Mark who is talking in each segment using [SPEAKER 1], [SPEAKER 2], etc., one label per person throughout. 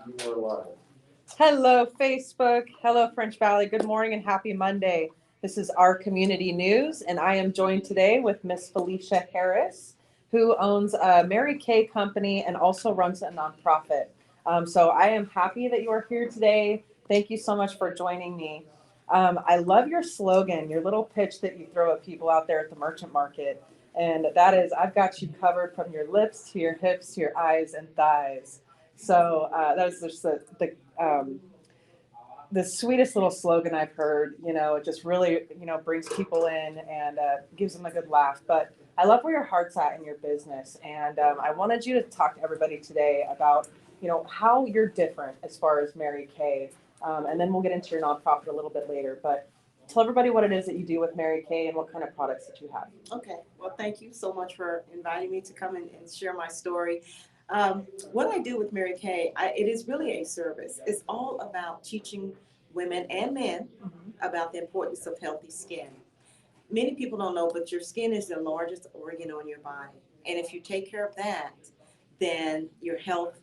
[SPEAKER 1] You are live.
[SPEAKER 2] Hello, Facebook. Hello, French Valley. Good morning and happy Monday. This is our community news, and I am joined today with Miss Felicia Harris, who owns a Mary Kay company and also runs a nonprofit. So I am happy that you are here today. Thank you so much for joining me. I love your slogan, your little pitch that you throw at people out there at the merchant market. And that is, I've got you covered from your lips to your hips to your eyes and thighs. So that was just the sweetest little slogan I've heard. It just really, brings people in and gives them a good laugh. But I love where your heart's at in your business. And I wanted you to talk to everybody today about, how you're different as far as Mary Kay. And then we'll get into your nonprofit a little bit later. But tell everybody what it is that you do with Mary Kay and what kind of products that you have.
[SPEAKER 3] Okay, well, thank you so much for inviting me to come and share my story. What I do with Mary Kay, it is really a service. It's all about teaching women and men about the importance of healthy skin. Many people don't know, but your skin is the largest organ on your body. And if you take care of that, then your health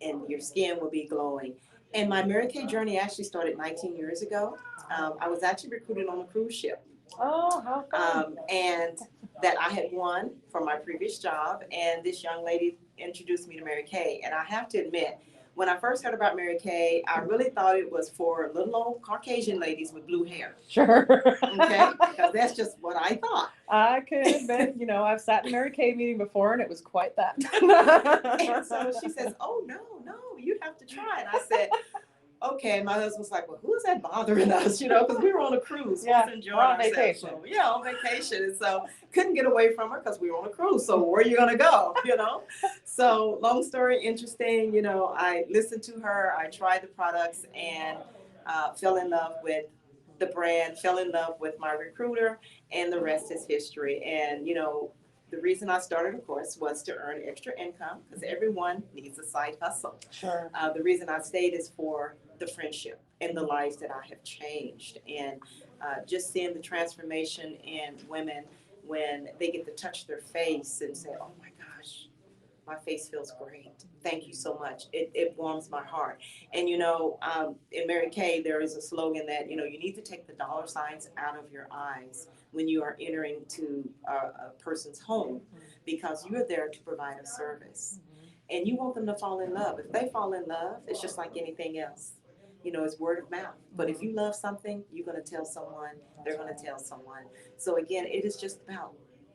[SPEAKER 3] and your skin will be glowing. And my Mary Kay journey actually started 19 years ago. I was actually recruited on a cruise ship.
[SPEAKER 2] Oh, how fun.
[SPEAKER 3] And that I had won from my previous job. And this young lady introduced me to Mary Kay. And I have to admit, when I first heard about Mary Kay, I really thought it was for little old Caucasian ladies with blue hair.
[SPEAKER 2] Sure.
[SPEAKER 3] Okay, because that's just what I thought.
[SPEAKER 2] I can admit, I've sat in a Mary Kay meeting before and it was quite that.
[SPEAKER 3] And so she says, "Oh, no, you have to try." And I said, "Okay." And my husband was like, "Well, who's that bothering us?" Because we were on a cruise.
[SPEAKER 2] Yeah,
[SPEAKER 3] We was enjoying
[SPEAKER 2] we're on
[SPEAKER 3] ourselves.
[SPEAKER 2] vacation.
[SPEAKER 3] So, yeah, on vacation. And so couldn't get away from her because we were on a cruise. So where are you going to go, So long story, interesting. I listened to her. I tried the products and fell in love with the brand, fell in love with my recruiter, and the rest is history. And, the reason I started, of course, was to earn extra income because everyone needs a side hustle.
[SPEAKER 2] Sure.
[SPEAKER 3] The reason I stayed is for the friendship and the lives that I have changed. And just seeing the transformation in women when they get to touch their face and say, "Oh my gosh, my face feels great. Thank you so much." It warms my heart. And, in Mary Kay, there is a slogan that, you need to take the dollar signs out of your eyes when you are entering to a person's home because you're there to provide a service. And you want them to fall in love. If they fall in love, it's just like anything else. It's word of mouth. But if you love something, you're going to tell someone, they're going to tell someone. So again, it is just about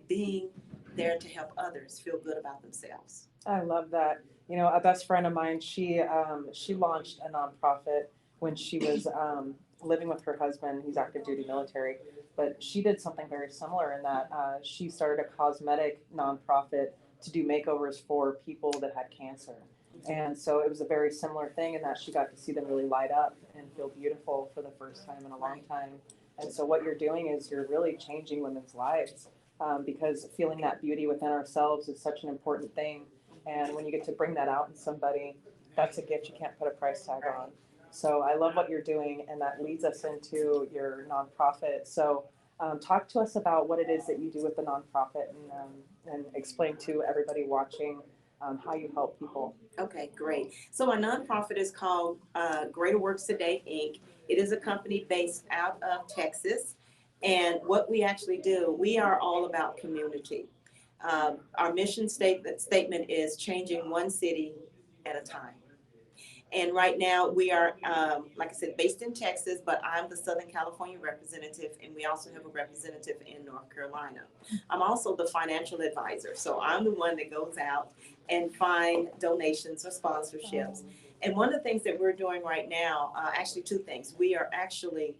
[SPEAKER 3] being there to help others feel good about themselves.
[SPEAKER 2] I love that. A best friend of mine, she launched a nonprofit when she was living with her husband. He's active duty military, but she did something very similar in that she started a cosmetic nonprofit to do makeovers for people that had cancer. And so it was a very similar thing in that she got to see them really light up and feel beautiful for the first time in a long time. And so what you're doing is you're really changing women's lives because feeling that beauty within ourselves is such an important thing. And when you get to bring that out in somebody, that's a gift you can't put a price tag on. So I love what you're doing, and that leads us into your nonprofit. So talk to us about what it is that you do with the nonprofit and explain to everybody watching how you help people.
[SPEAKER 3] Okay, great. So my nonprofit is called Greater Works Today, Inc. It is a company based out of Texas. And what we actually do, we are all about community. Our mission statement is changing one city at a time. And right now we are, like I said, based in Texas, but I'm the Southern California representative, and we also have a representative in North Carolina. I'm also the financial advisor, so I'm the one that goes out and find donations or sponsorships. And one of the things that we're doing right now, actually two things. We are actually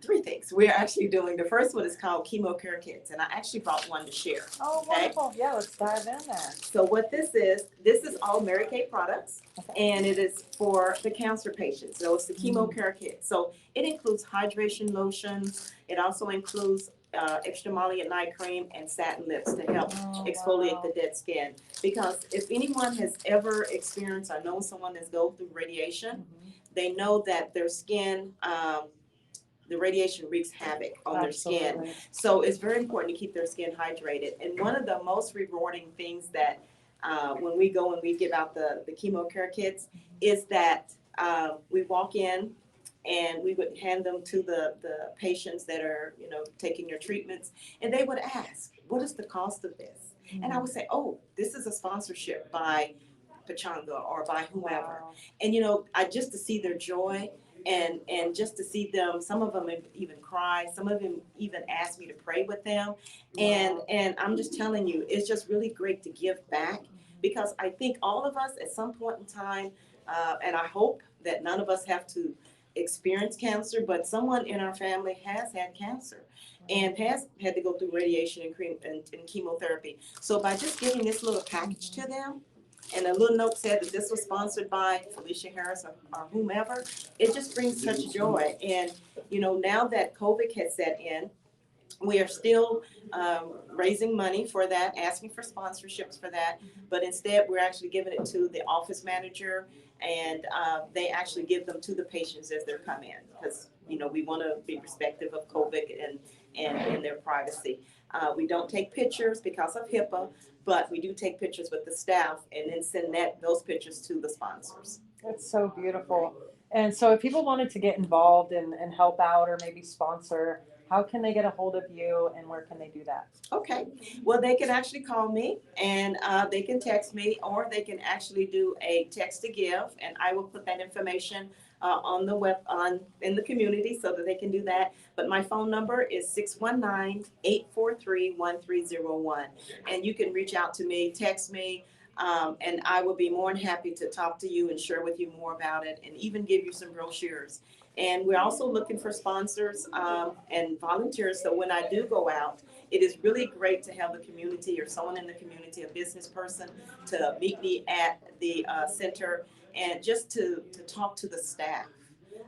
[SPEAKER 3] three things. We are actually doing, the first one is called Chemo Care Kits, and I actually brought one to share.
[SPEAKER 2] Oh,
[SPEAKER 3] Okay?
[SPEAKER 2] wonderful. Yeah, let's dive in there.
[SPEAKER 3] So what this is all Mary Kay products, and it is for the cancer patients. So it's the Chemo Care Kit. So it includes hydration lotion. It also includes extra emollient night cream and satin lips to help exfoliate the dead skin. Because if anyone has ever experienced or known someone that's going through radiation, they know that their skin, the radiation wreaks havoc on their skin.
[SPEAKER 2] Absolutely.
[SPEAKER 3] So it's very important to keep their skin hydrated. And one of the most rewarding things that when we go and we give out the chemo care kits, is that we walk in and we would hand them to the patients that are, you know, taking their treatments, and they would ask, what is the cost of this? And I would say, oh, this is a sponsorship by Pachanga or by whoever.
[SPEAKER 2] Wow.
[SPEAKER 3] And, you know, just to see their joy and just to see them, some of them even cry, some of them even asked me to pray with them. And I'm just telling you, it's just really great to give back, because I think all of us at some point in time, and I hope that none of us have to experience cancer, but someone in our family has had cancer and has had to go through radiation and chemotherapy. So by just giving this little package to them, and a little note said that this was sponsored by Felicia Harris or whomever, it just brings such joy. And, you know, now that COVID has set in, we are still raising money for that, asking for sponsorships for that, but instead we're actually giving it to the office manager, and they actually give them to the patients as they're come in, because, you know, we want to be respectful of COVID and their privacy. We don't take pictures because of HIPAA, but we do take pictures with the staff and then send those pictures to the sponsors.
[SPEAKER 2] That's so beautiful. And so if people wanted to get involved and help out or maybe sponsor, how can they get a hold of you and where can they do that?
[SPEAKER 3] Okay, well, they can actually call me, and they can text me, or they can actually do a text to give, and I will put that information on the web in the community so that they can do that. But my phone number is 619-843-1301, and you can reach out to me, text me, and I will be more than happy to talk to you and share with you more about it, and even give you some brochures. And we're also looking for sponsors and volunteers. So when I do go out, it is really great to have the community or someone in the community, a business person, to meet me at the center, and just to talk to the staff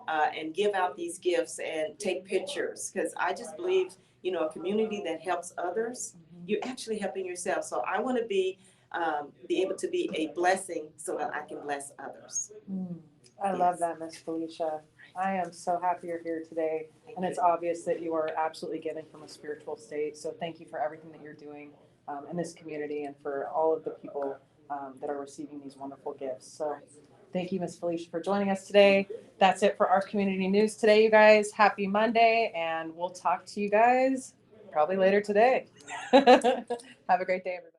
[SPEAKER 3] and give out these gifts and take pictures. Because I just believe, you know, a community that helps others, you're actually helping yourself. So I want to be able to be a blessing so that I can bless others.
[SPEAKER 2] I love that, Miss Felicia. I am so happy you're here today. And it's obvious that you are absolutely giving from a spiritual state. So thank you for everything that you're doing in this community and for all of the people that are receiving these wonderful gifts. So thank you, Miss Felicia, for joining us today. That's it for our community news today, you guys. Happy Monday, and we'll talk to you guys probably later today. Have a great day, everybody.